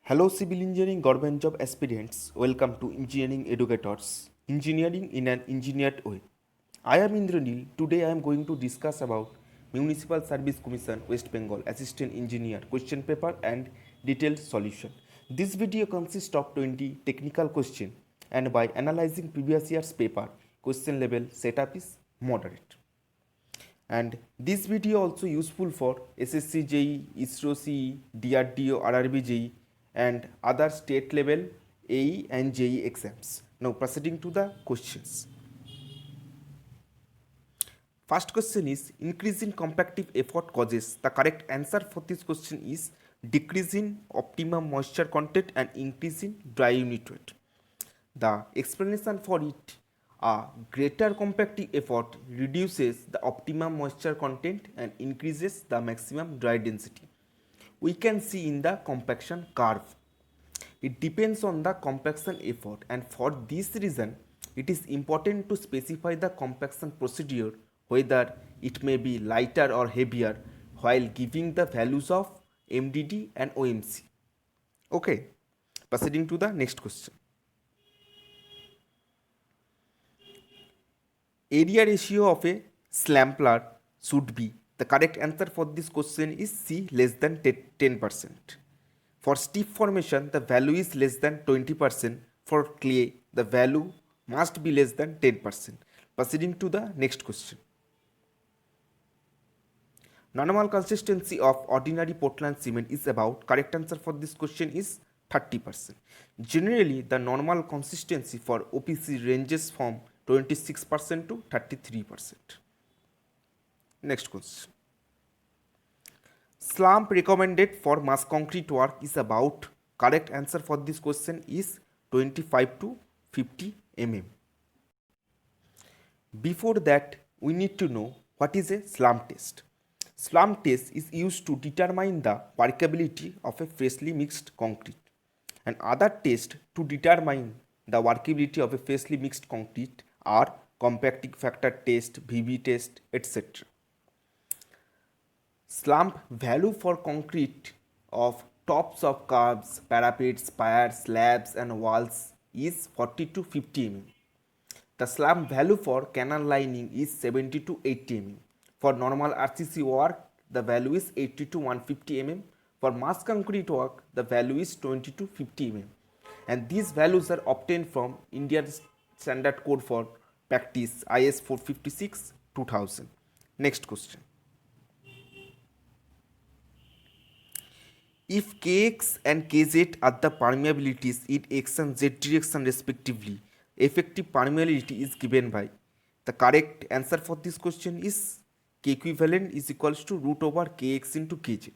Hello, civil engineering government job aspirants. Welcome to Engineering Educators. Engineering in an engineered way. I am Indranil. Today I am going to discuss about Municipal Service Commission West Bengal Assistant Engineer question paper and detailed solution. This video consists of 20 technical questions and by analyzing previous year's paper, question level setup is moderate. And this video also useful for SSC JEE, ISRO CE, DRDO, RRB JEE and other state level AE and JEE exams. Now proceeding to the questions. First question is increase in compactive effort causes. The correct answer for this question is decrease in optimum moisture content and increase in dry unit weight. The explanation for it: a greater compactive effort reduces the optimum moisture content and increases the maximum dry density. We can see in the compaction curve. It depends on the compaction effort, and for this reason it is important to specify the compaction procedure, whether it may be lighter or heavier, while giving the values of MDD and OMC. Okay, proceeding to the next question. Area ratio of a slampler should be. The correct answer for this question is C, less than 10%. For steep formation, the value is less than 20%. For clay, the value must be less than 10%. Proceeding to the next question. Normal consistency of ordinary Portland cement is about. Correct answer for this question is 30%. Generally, the normal consistency for OPC ranges from 26% to 33%. Next question. Slump recommended for mass concrete work is about. Correct answer for this question is 25 to 50 mm. Before that, we need to know what is a slump test. Slump test is used to determine the workability of a freshly mixed concrete, and other tests to determine the workability of a freshly mixed concrete are compacting factor test, VB test, etc. Slump value for concrete of tops of curbs, parapets, piers, slabs and walls is 40 to 50 mm. The slump value for canal lining is 70 to 80 mm. For normal RCC work, the value is 80 to 150 mm. For mass concrete work, the value is 20 to 50 mm. And these values are obtained from Indian Standard Code for Practice IS 456 2000. Next question. If Kx and Kz are the permeabilities in x and z direction respectively, effective permeability is given by. The correct answer for this question is K equivalent is equals to root over Kx into Kj.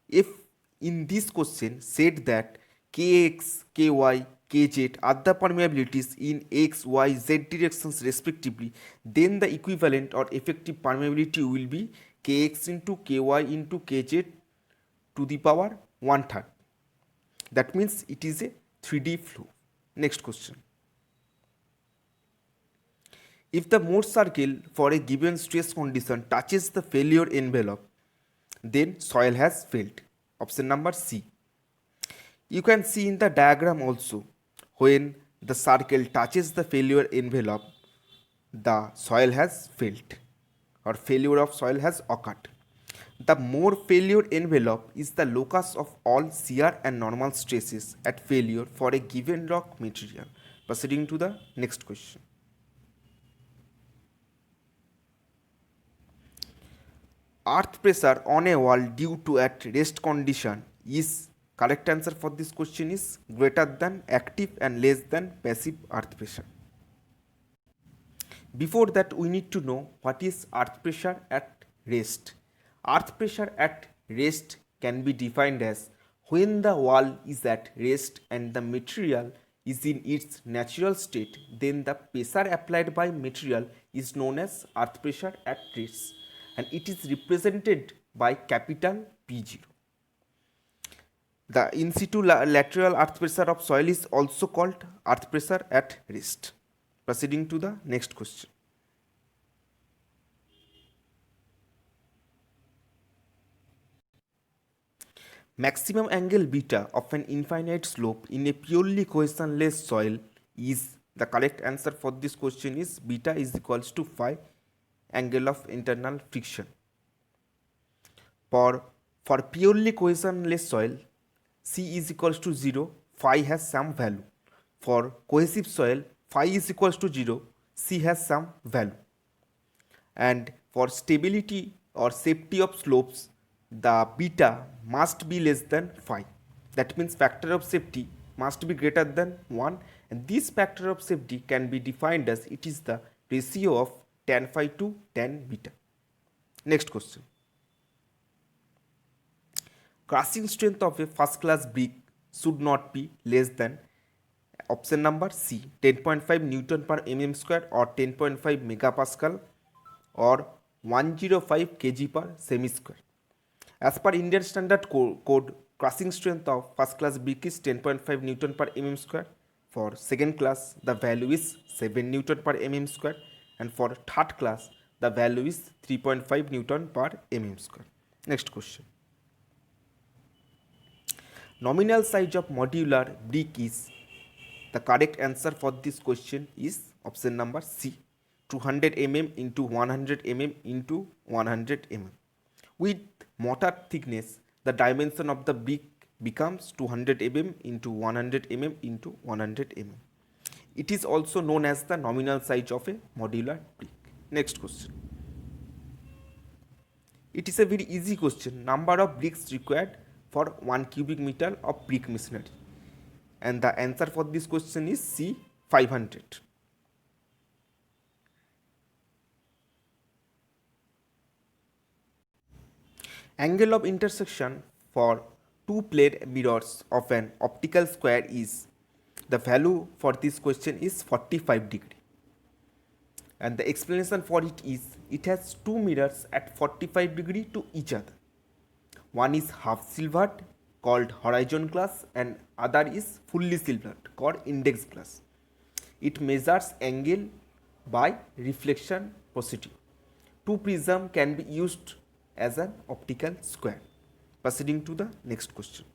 If in this question said that Kx, Ky, Kz are the permeabilities in x, y, z directions respectively, then the equivalent or effective permeability will be Kx into Ky into Kz to the power 1/3. That means it is a 3D flow. Next question. If the Morse circle for a given stress condition touches the failure envelope, then soil has failed. Option number C. You can see in the diagram also, when the circle touches the failure envelope, the soil has failed or failure of soil has occurred. The more failure envelope is the locus of all shear and normal stresses at failure for a given rock material. Proceeding to the next question. Earth pressure on a wall due to at rest condition is. Correct answer for this question is greater than active and less than passive earth pressure. Before that, we need to know what is earth pressure at rest. Earth pressure at rest can be defined as when the wall is at rest and the material is in its natural state, then the pressure applied by material is known as earth pressure at rest, and it is represented by capital P0. The in situ lateral earth pressure of soil is also called earth pressure at rest. Proceeding to the next question. Maximum angle beta of an infinite slope in a purely cohesionless soil is, the correct answer for this question is beta is equals to phi, angle of internal friction. For purely cohesionless soil, C is equals to 0, phi has some value. For cohesive soil, phi is equals to 0, C has some value. And for stability or safety of slopes, the beta must be less than phi. That means factor of safety must be greater than 1, and this factor of safety can be defined as it is the ratio of tan phi to tan beta. Next question. Crushing strength of a first class brick should not be less than, option number C, 10.5 Newton per mm square or 10.5 megapascal or 105 kg per semi square. As per Indian Standard Code, crushing strength of first class brick is 10.5 Newton per mm square. For second class, the value is 7 Newton per mm square, and for third class, the value is 3.5 Newton per mm square. Next question. Nominal size of modular brick is, the correct answer for this question is option number C, 200 mm into 100 mm into 100 mm. With mortar thickness, the dimension of the brick becomes 200 mm into 100 mm into 100 mm. It is also known as the nominal size of a modular brick. Next question. It is a very easy question. Number of bricks required for 1 cubic meter of brick masonry. And the answer for this question is C, 500. Angle of intersection for two plane mirrors of an optical square is, the value for this question is 45 degree. And the explanation for it is, it has two mirrors at 45 degree to each other. One is half silvered called horizon glass and other is fully silvered called index glass. It measures angle by reflection positive. Two prism can be used as an optical square. Proceeding to the next question.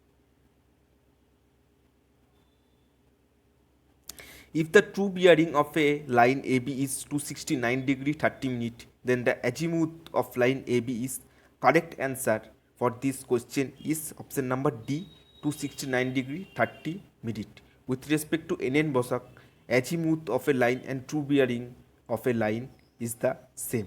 If the true bearing of a line AB is 269 degree 30 minute, then the azimuth of line AB is, correct answer for this question is option number D, 269 degree 30 minute. With respect to NN Bosak, azimuth of a line and true bearing of a line is the same.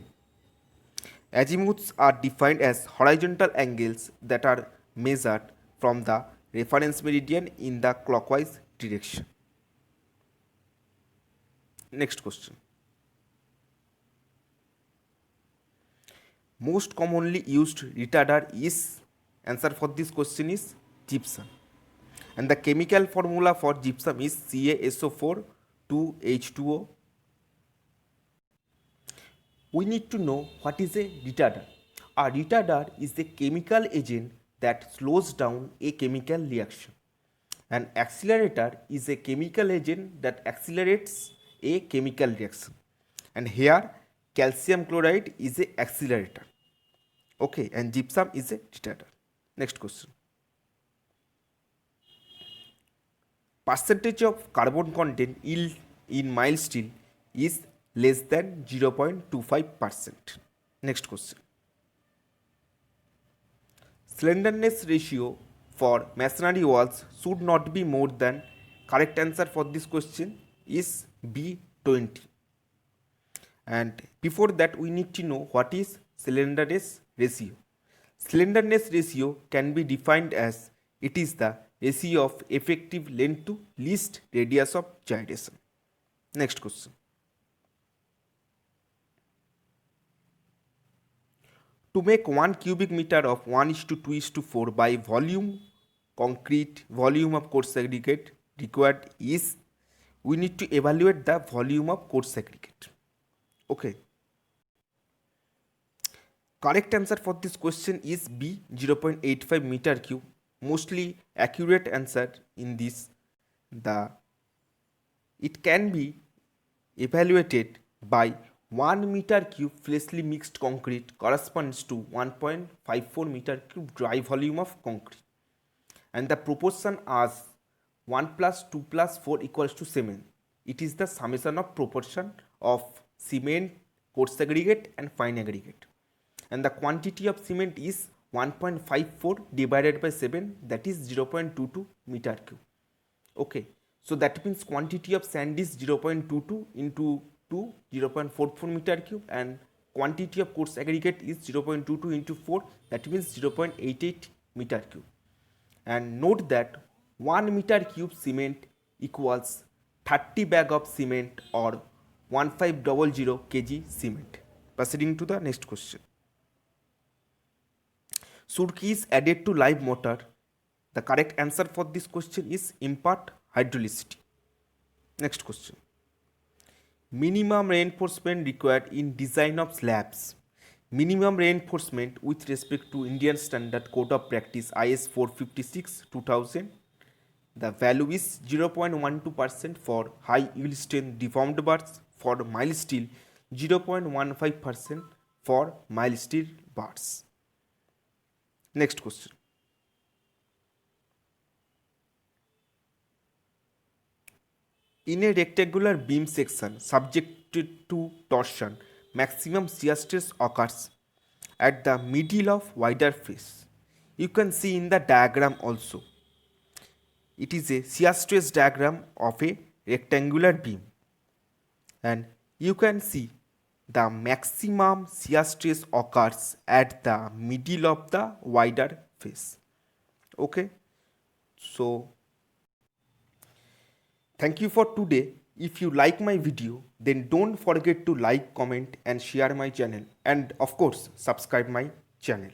Azimuths are defined as horizontal angles that are measured from the reference meridian in the clockwise direction. Next question. Most commonly used retarder is, answer for this question is gypsum. And the chemical formula for gypsum is CaSO4 2H2O. We need to know what is a retarder. A retarder is a chemical agent that slows down a chemical reaction. An accelerator is a chemical agent that accelerates a chemical reaction. And here calcium chloride is a accelerator. Okay, and gypsum is a retarder. Next question. Percentage of carbon content in mild steel is less than 0.25%. Next question. Slenderness ratio for masonry walls should not be more than, correct answer for this question is B, 20. And before that we need to know what is slenderness ratio. Slenderness ratio can be defined as, it is the ratio of effective length to least radius of gyration. Next question. To make 1 cubic meter of 1:2:4 by volume concrete volume of coarse aggregate required is, we need to evaluate the volume of coarse aggregate. Okay. Correct answer for this question is B, 0.85 meter cube. Mostly accurate answer in this. It can be evaluated by 1 meter cube freshly mixed concrete corresponds to 1.54 meter cube dry volume of concrete. and the proportion as 1 plus 2 plus 4 equals to 7. It is the summation of proportion of cement, coarse aggregate and fine aggregate. And the quantity of cement is 1.54 divided by 7, that is 0.22 meter cube. Okay, so that means quantity of sand is 0.22 into 2, 0.44 meter cube, and quantity of coarse aggregate is 0.22 into 4, that means 0.88 meter cube. And note that 1 meter cube cement equals 30 bag of cement or 1500 kg cement. Proceeding to the next question. Surki is added to live motor. The correct answer for this question is impart hydraulicity. Next question. Minimum reinforcement required in design of slabs. Minimum reinforcement with respect to Indian Standard Code of Practice IS 456 2000. The value is 0.12% for high yield strength deformed bars, for mild steel 0.15% for mild steel bars. Next question. In a rectangular beam section subjected to torsion, maximum shear stress occurs at the middle of wider face. You can see in the diagram also. It is a shear stress diagram of a rectangular beam, and you can see the maximum shear stress occurs at the middle of the wider face. Okay, so thank you for today. If you like my video, then don't forget to like, comment and share my channel, and of course subscribe my channel.